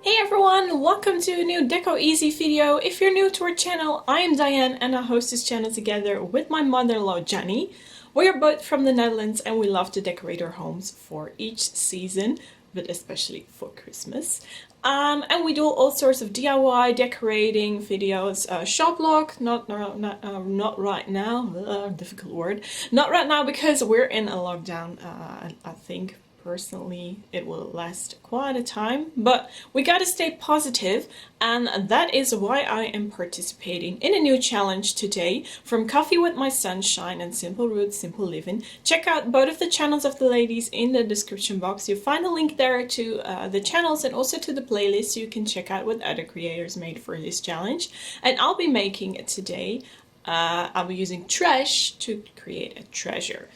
Hey everyone, welcome to a new decoeasy video. If you're new to our channel, I am Dyanne and I host this channel together with my mother-in-law Janny. We are both from the Netherlands and we love to decorate our homes for each season, but especially for Christmas. And we do all sorts of DIY decorating videos. Shop log, not right now. Difficult word. Not right now because we're in a lockdown. I think personally it will last quite a time, but we gotta stay positive, and that is why I am participating in a new challenge today from Coffee with My Sunshine and Simple Roots Simple Living. Check out both of the channels of the ladies in the description box. You'll find a link there to the channels and also to the playlist so you can check out what other creators made for this challenge. And I'll be making it today. I'll be using trash to create a treasure.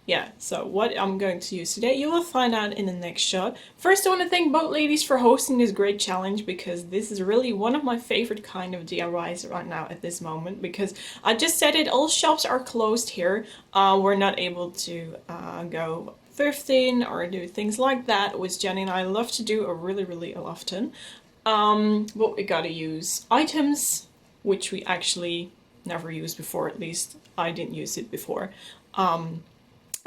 Yeah, so what I'm going to use today, you will find out in the next shot. First, I want to thank both ladies for hosting this great challenge, because this is really one of my favorite kind of DIYs right now at this moment, because I just said it, all shops are closed here. We're not able to go thrifting or do things like that, which Jenny and I love to do really often. But we gotta use items, which we actually never used before, at least I didn't use it before.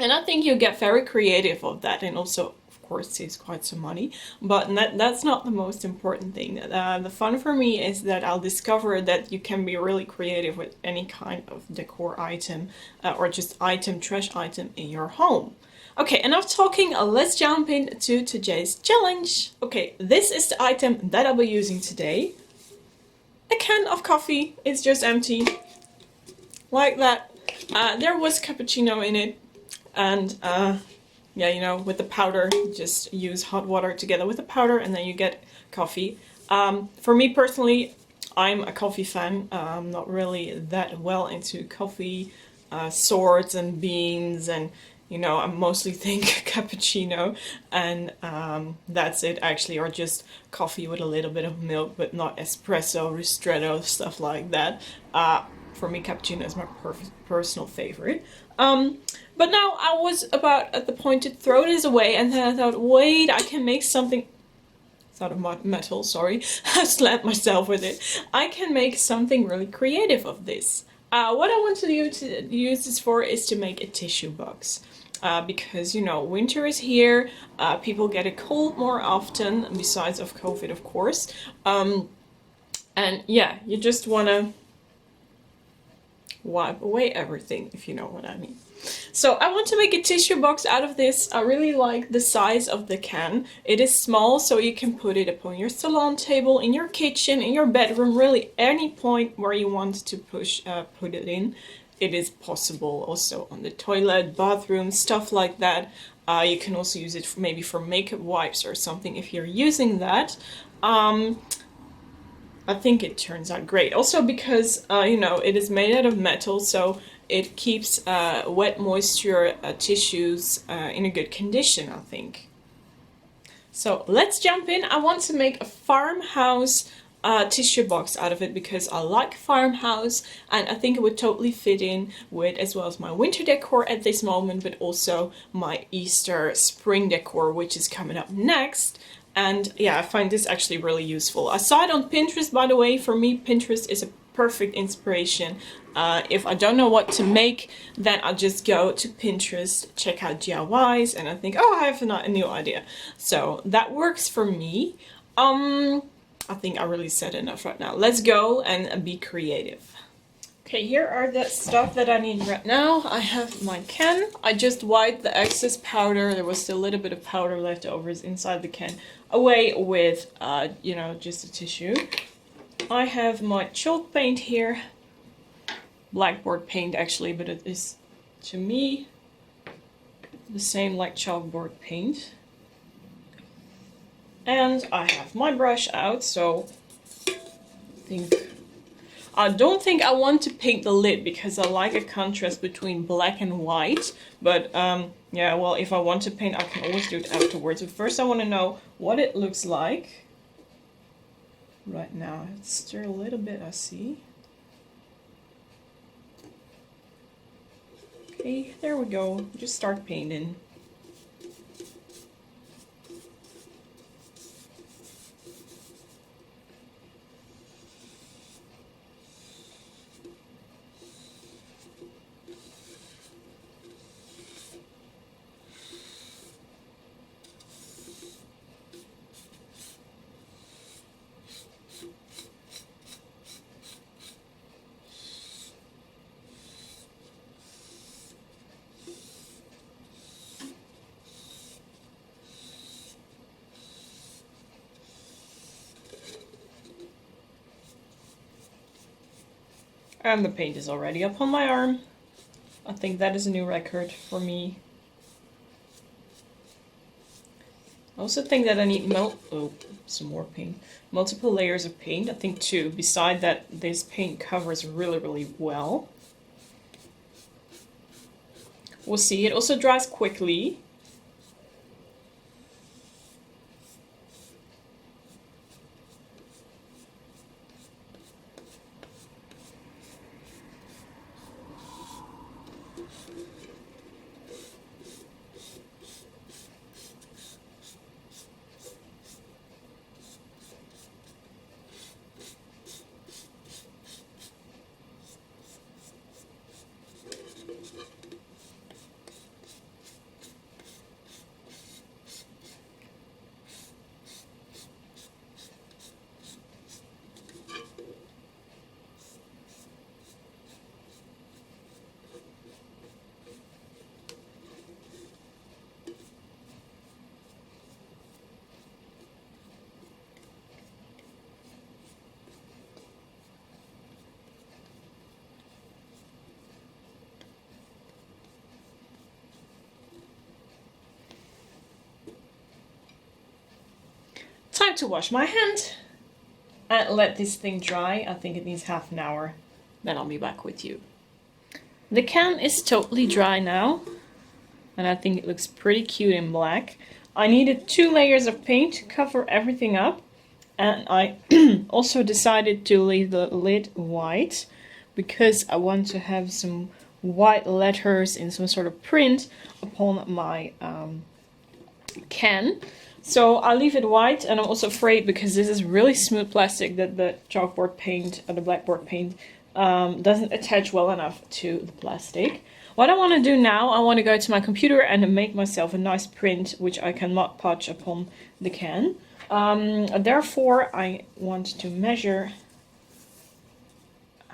And I think you get very creative of that, and also, of course, saves quite some money. But that's not the most important thing. The fun for me is that I'll discover that you can be really creative with any kind of decor item or just trash item in your home. Okay, enough talking, let's jump into today's challenge. Okay, this is the item that I'll be using today. A can of coffee, it's just empty, like that. There was cappuccino in it. And yeah, you know, with the powder, just use hot water together with the powder and then you get coffee. For me personally, I'm a coffee fan. I'm not really that well into coffee sorts and beans, and you know, I mostly think cappuccino, and that's it actually, or just coffee with a little bit of milk, but not espresso, ristretto, stuff like that. For me, cappuccino is my personal favorite. But now I was about at the point to throw this away, and then I thought, wait, I can make something. It's out of metal, sorry. I slapped myself with it. I can make something really creative of this. What I want to use this for is to make a tissue box. Because, you know, winter is here, people get a cold more often, besides of COVID, of course. And yeah, you just want to wipe away everything, if you know what I mean. So I want to make a tissue box out of this. I really like the size of the can. It is small, so you can put it upon your salon table, in your kitchen, in your bedroom, really any point where you want to put it in. It is possible also on the toilet, bathroom, stuff like that. You can also use it maybe for makeup wipes or something if you're using that. I think it turns out great. Also because, you know, it is made out of metal, so it keeps wet moisture tissues in a good condition, I think. So let's jump in. I want to make a farmhouse tissue box out of it because I like farmhouse, and I think it would totally fit in with as well as my winter decor at this moment, but also my Easter spring decor, which is coming up next. And yeah, I find this actually really useful. I saw it on Pinterest, by the way. For me, Pinterest is a perfect inspiration. If I don't know what to make, then I just go to Pinterest, check out DIYs, and I think, oh, I have a new idea. So that works for me. I think I really said enough right now. Let's go and be creative. Okay, here are the stuff that I need right now. I have my can. I just wiped the excess powder. There was still a little bit of powder left over inside the can away with, you know, just a tissue. I have my chalk paint here. Blackboard paint actually, but it is, to me, the same like chalkboard paint. And I have my brush out, so I don't think I want to paint the lid because I like a contrast between black and white. But yeah, well, if I want to paint, I can always do it afterwards. But first I want to know what it looks like. Right now, it's still a little bit, I see. Okay, there we go. Just start painting. And the paint is already up on my arm. I think that is a new record for me. I also think that I need some more paint. Multiple layers of paint, I think 2. Beside that, this paint covers really, really well. We'll see. It also dries quickly. Time to wash my hand and let this thing dry. I think it needs half an hour. Then I'll be back with you. The can is totally dry now, and I think it looks pretty cute in black. I needed 2 layers of paint to cover everything up, and I also decided to leave the lid white because I want to have some white letters in some sort of print upon my can. So I'll leave it white, and I'm also afraid because this is really smooth plastic that the chalkboard paint or the blackboard paint doesn't attach well enough to the plastic. What I want to do now, I want to go to my computer and make myself a nice print which I can Mod Podge upon the can. Therefore I want to measure.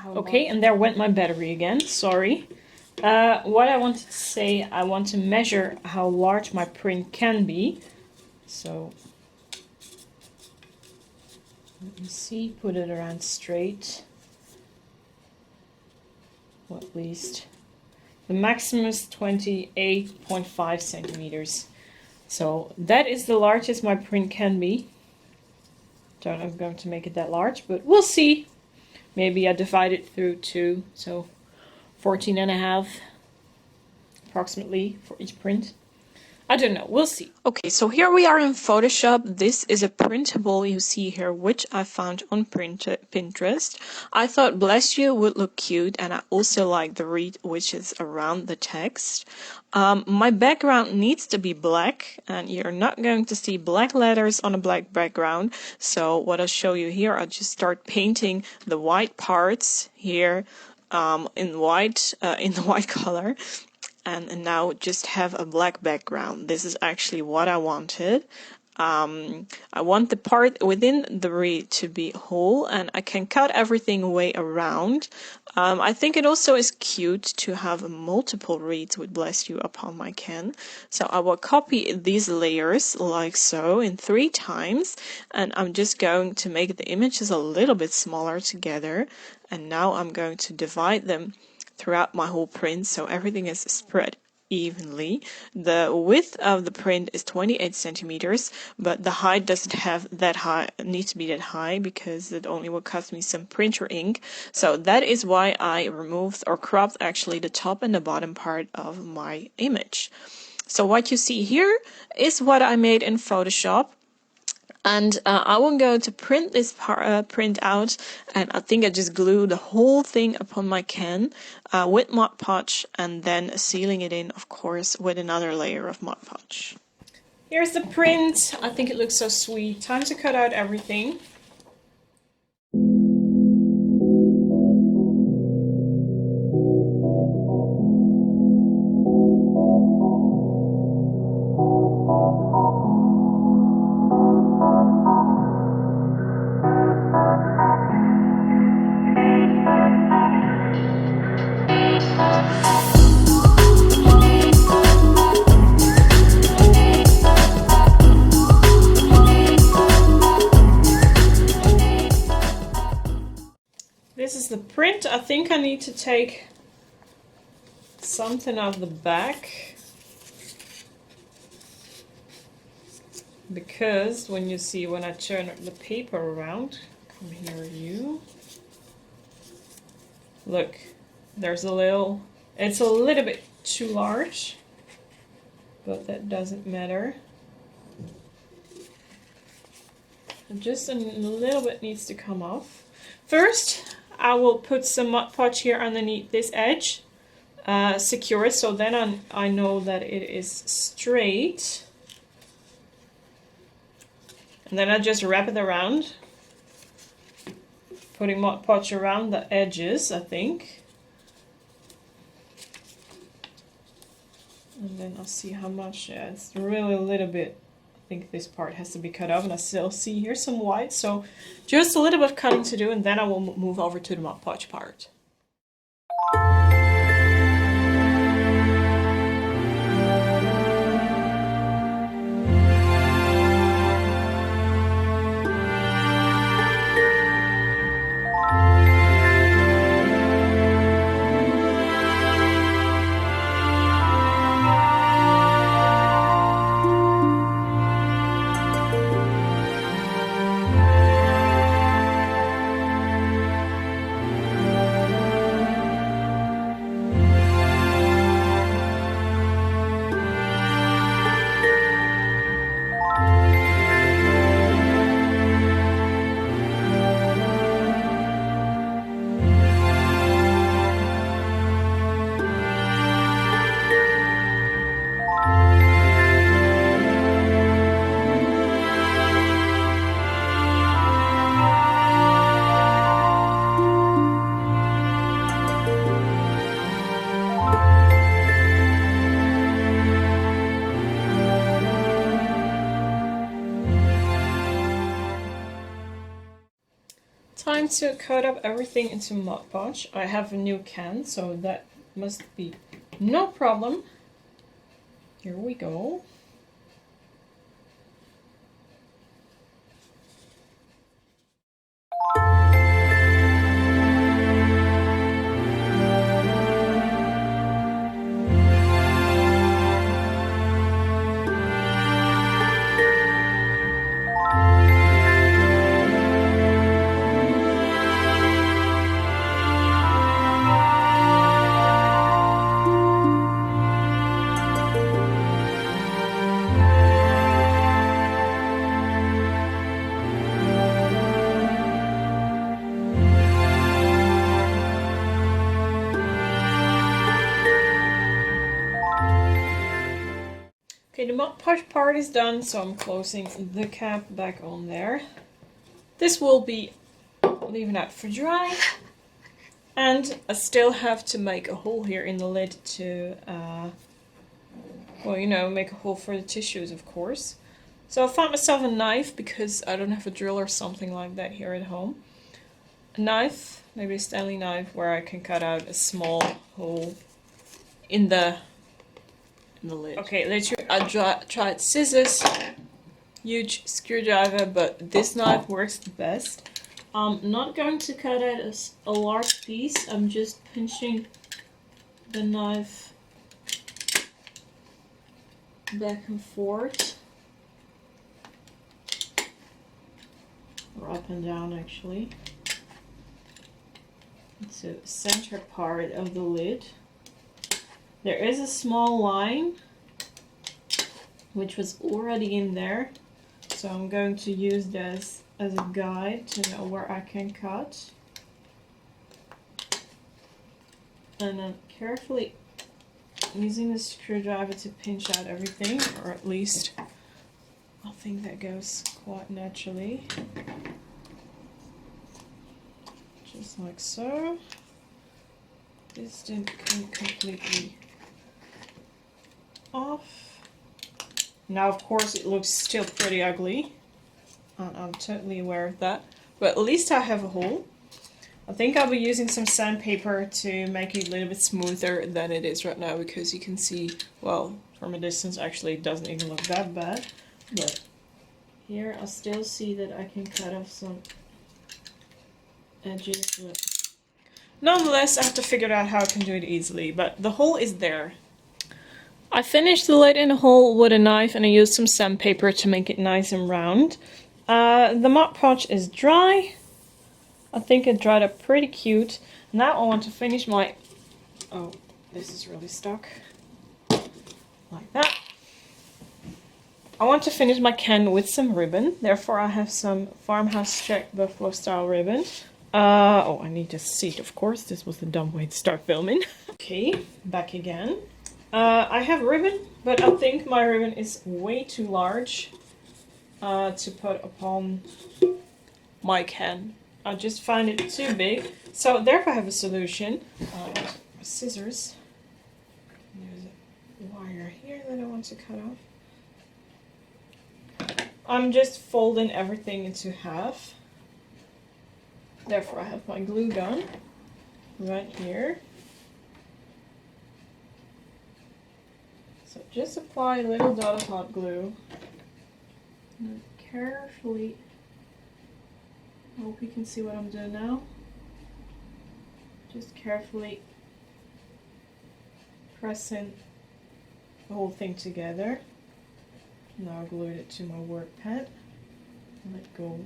Okay, and there went my battery again, sorry. What I wanted to say, I want to measure how large my print can be. So, let me see, put it around straight. Well, at least. The maximum is 28.5 centimeters. So, that is the largest my print can be. Don't know if I'm going to make it that large, but we'll see. Maybe I divide it through 2, so 14.5 approximately for each print. I don't know, we'll see. Okay, so here we are in Photoshop. This is a printable you see here, which I found on Pinterest. I thought Bless You would look cute, and I also like the read which is around the text. My background needs to be black, and you're not going to see black letters on a black background. So what I'll show you here, I'll just start painting the white parts here in the white color. And now just have a black background. This is actually what I wanted. I want the part within the reed to be whole, and I can cut everything way around. I think it also is cute to have multiple reeds with Bless You upon my can. So I will copy these layers like so in 3 times, and I'm just going to make the images a little bit smaller together. And now I'm going to divide them throughout my whole print so everything is spread evenly. The width of the print is 28 centimeters, but the height doesn't have that high, need to be that high, because it only will cost me some printer ink. So that is why I removed or cropped actually the top and the bottom part of my image. So what you see here is what I made in Photoshop. And I will go to print this print out, and I think I just glue the whole thing upon my can with Mod Podge, and then sealing it in, of course, with another layer of Mod Podge. Here's the print. I think it looks so sweet. Time to cut out everything. This is the print I think I need to take something off the back, because when I turn the paper around, come here you, look, there's a little, it's a little bit too large, but that doesn't matter. Just a little bit needs to come off. First, I will put some Mod Podge here underneath this edge, secure it, so then I know that it is straight. And then I just wrap it around, putting Mod Podge around the edges, I think. And then I'll see how much, yeah, it's really a little bit. I think this part has to be cut off, and I still see here some white, so just a little bit of cutting to do, and then I will move over to the Mod Podge part. Time to cut up everything into Mod Podge. I have a new can, so that must be no problem. Here we go. Okay, the Mod Podge part is done, so I'm closing the cap back on there. This will be leaving out for dry. And I still have to make a hole here in the lid to, well, you know, make a hole for the tissues, of course. So I found myself a knife because I don't have a drill or something like that here at home. A knife, maybe a Stanley knife, where I can cut out a small hole in the lid. Okay, later I tried scissors, huge screwdriver, but this knife works the best. I'm not going to cut out a large piece, I'm just pinching the knife back and forth, or up and down actually. It's the center part of the lid. There is a small line which was already in there, so I'm going to use this as a guide to know where I can cut. And then carefully using the screwdriver to pinch out everything, or at least I think that goes quite naturally. Just like so. This didn't come completely off. Now of course it looks still pretty ugly, and I'm totally aware of that, but at least I have a hole. I think I'll be using some sandpaper to make it a little bit smoother than it is right now, because you can see, well, from a distance actually it doesn't even look that bad, but here I still see that I can cut off some edges. Nonetheless, I have to figure out how I can do it easily, but the hole is there. I finished the lid in the hole with a knife and I used some sandpaper to make it nice and round. The Mod Podge is dry. I think it dried up pretty cute. Now I want to finish my... Oh, this is really stuck. Like that. I want to finish my can with some ribbon. Therefore I have some Farmhouse check buffalo style ribbon. Oh, I need a seat, of course. This was the dumb way to start filming. Okay, back again. I have ribbon, but I think my ribbon is way too large to put upon my can. I just find it too big. So therefore I have a solution. Scissors. There's a wire here that I want to cut off. I'm just folding everything into half. Therefore I have my glue gun right here. So just apply a little dot of hot glue. And carefully, I hope you can see what I'm doing now. Just carefully pressing the whole thing together. Now I glued it to my work pad. Let go.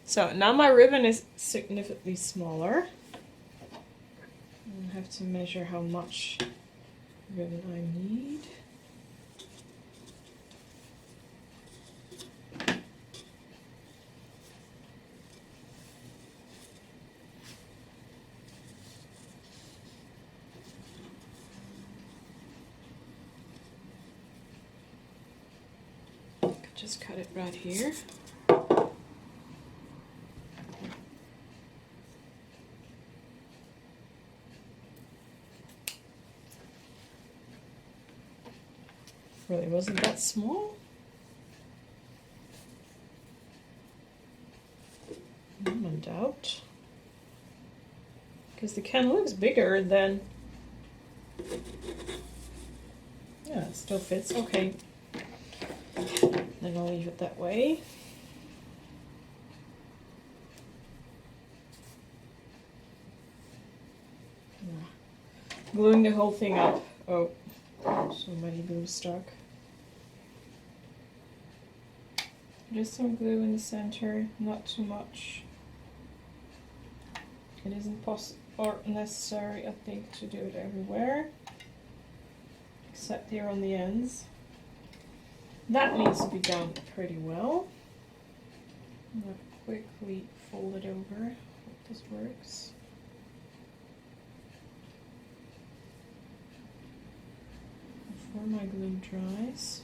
So now my ribbon is significantly smaller. I have to measure how much ribbon I need. Just cut it right here. Really wasn't that small? I'm in doubt. Because the can looks bigger than... Yeah, it still fits. Okay. Then I'll leave it that way. Gluing the whole thing up. Oh, so many glue stuck. Just some glue in the center, not too much. It isn't possible or necessary, I think, to do it everywhere, except here on the ends. That needs to be done pretty well. I'm going to quickly fold it over. Hope this works. Before my glue dries.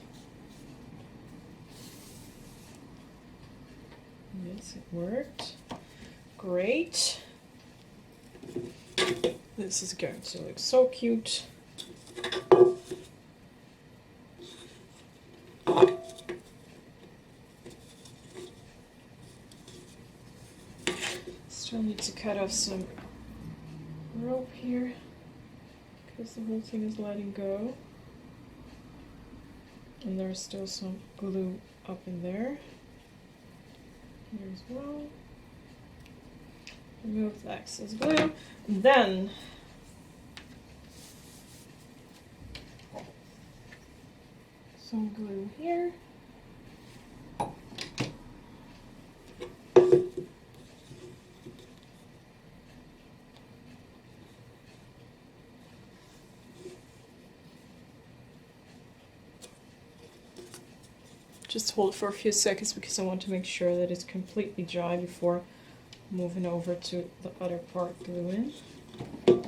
Yes, it worked. Great. This is going to look so cute. Still need to cut off some rope here because the whole thing is letting go. And there's still some glue up in there. Here as well. Remove the excess glue. Then some glue here. Just hold it for a few seconds because I want to make sure that it's completely dry before moving over to the other part glue in.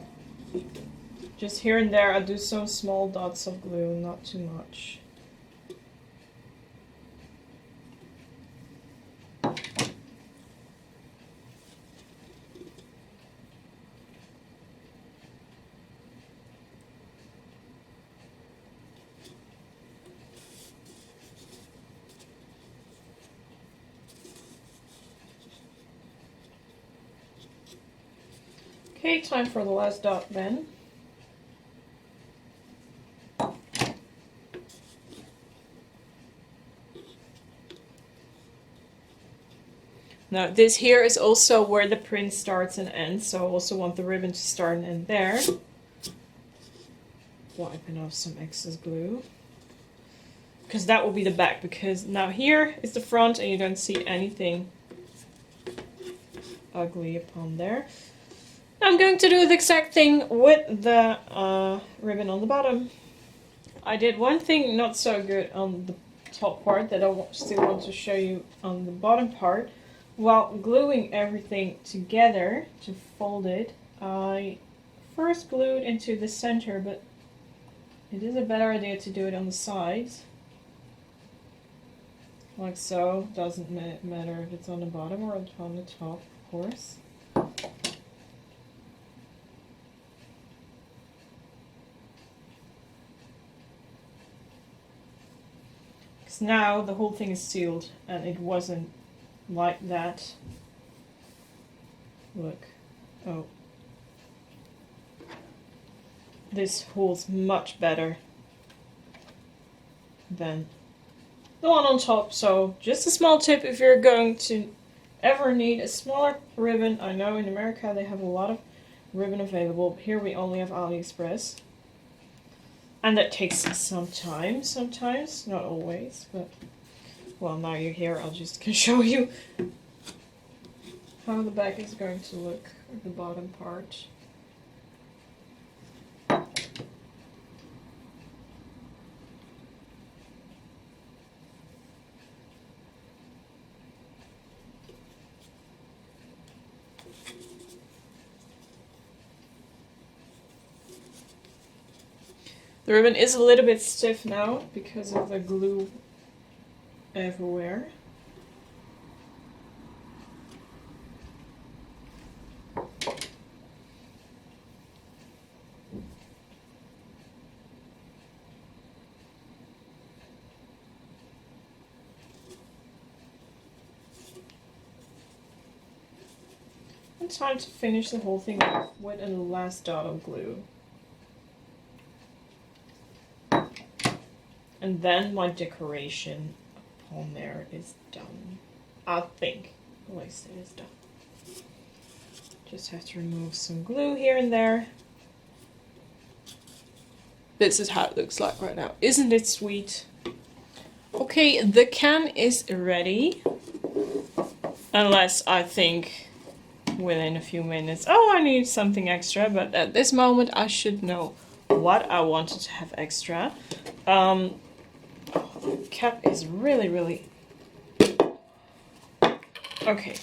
Just here and there I do some small dots of glue, not too much. Okay, time for the last dot then. Now this here is also where the print starts and ends, so I also want the ribbon to start and end there. Wiping off some excess glue. Because that will be the back, because now here is the front and you don't see anything ugly upon there. I'm going to do the exact thing with the ribbon on the bottom. I did one thing not so good on the top part that I still want to show you on the bottom part. While gluing everything together to fold it, I first glued into the center, but it is a better idea to do it on the sides. Like so. Doesn't matter if it's on the bottom or on the top, of course. Because now the whole thing is sealed and it wasn't like that. Look. Oh. This holds much better than the one on top. So just a small tip if you're going to ever need a smaller ribbon. I know in America they have a lot of ribbon available. Here we only have AliExpress. And that takes some time sometimes, not always, but well, now you're here, I'll just show you how the back is going to look at the bottom part. The ribbon is a little bit stiff now because of the glue everywhere. And time to finish the whole thing off with a last dot of glue. And then my decoration upon there is done. I think. At least it is done. Just have to remove some glue here and there. This is how it looks like right now. Isn't it sweet? Okay, the can is ready. Unless I think within a few minutes, oh, I need something extra. But at this moment, I should know what I wanted to have extra. The cap is really... Okay,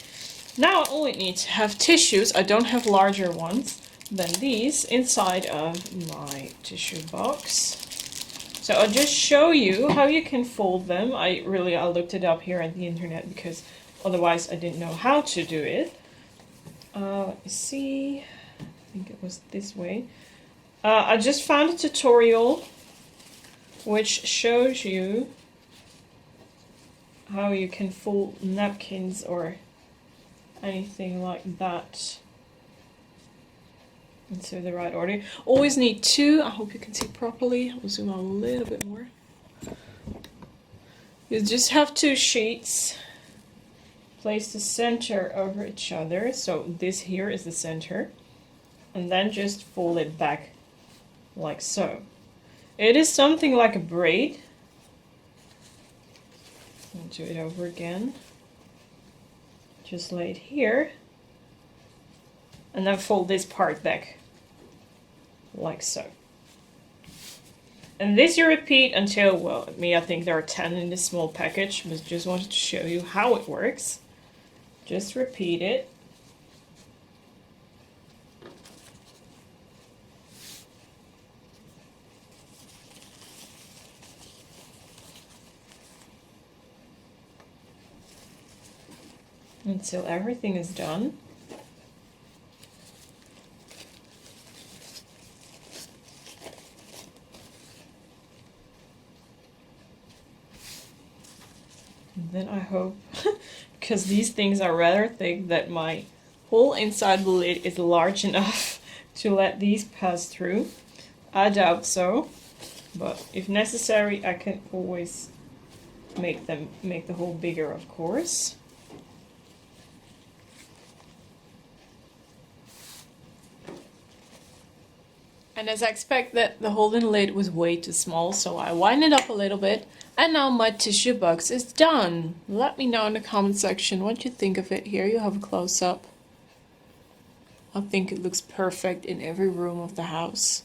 now I only need to have tissues. I don't have larger ones than these inside of my tissue box. So I'll just show you how you can fold them. I looked it up here on the internet because otherwise I didn't know how to do it. Let me see. I think it was this way. I just found a tutorial which shows you how you can fold napkins or anything like that into the right order. Always need two. I hope you can see properly. I'll zoom out a little bit more. You just have two sheets. Place the center over each other. So this here is the center. And then just fold it back like so. It is something like a braid. I'll do it over again. Just lay it here. And then fold this part back. Like so. And this you repeat until, well, I think there are 10 in this small package, but just wanted to show you how it works. Just repeat it. Until everything is done. And then I hope, because these things are rather thick, that my hole inside the lid is large enough to let these pass through. I doubt so, but if necessary I can always make the hole bigger, of course. And as I expected, the hole in the lid was way too small, so I wind it up a little bit. And now my tissue box is done. Let me know in the comment section what you think of it. Here you have a close-up. I think it looks perfect in every room of the house.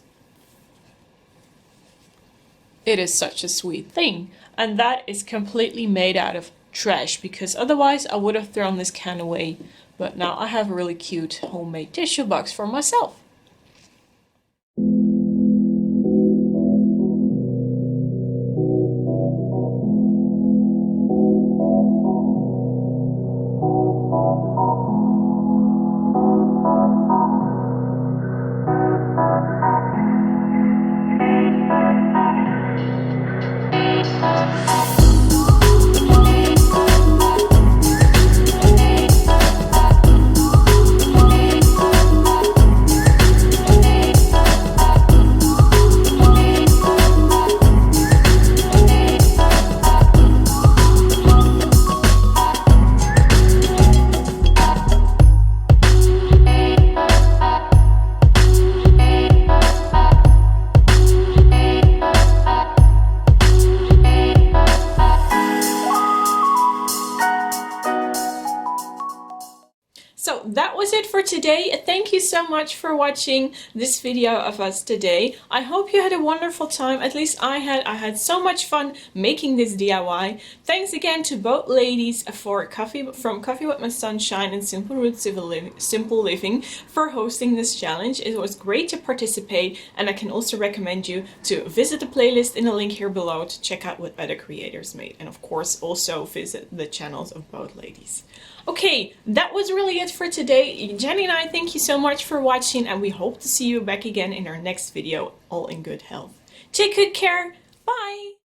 It is such a sweet thing. And that is completely made out of trash, because otherwise I would have thrown this can away. But now I have a really cute homemade tissue box for myself. So that was it for today. Thank you so much for watching this video of us today. I hope you had a wonderful time. At least I had. I had so much fun making this DIY. Thanks again to both ladies for Coffee with My Sunshine and Simple Roots Simple Living for hosting this challenge. It was great to participate, and I can also recommend you to visit the playlist in the link here below to check out what other creators made, and of course also visit the channels of both ladies. Okay, that was really it for today. Jenny and I thank you so much for watching, and we hope to see you back again in our next video, all in good health. Take good care. Bye!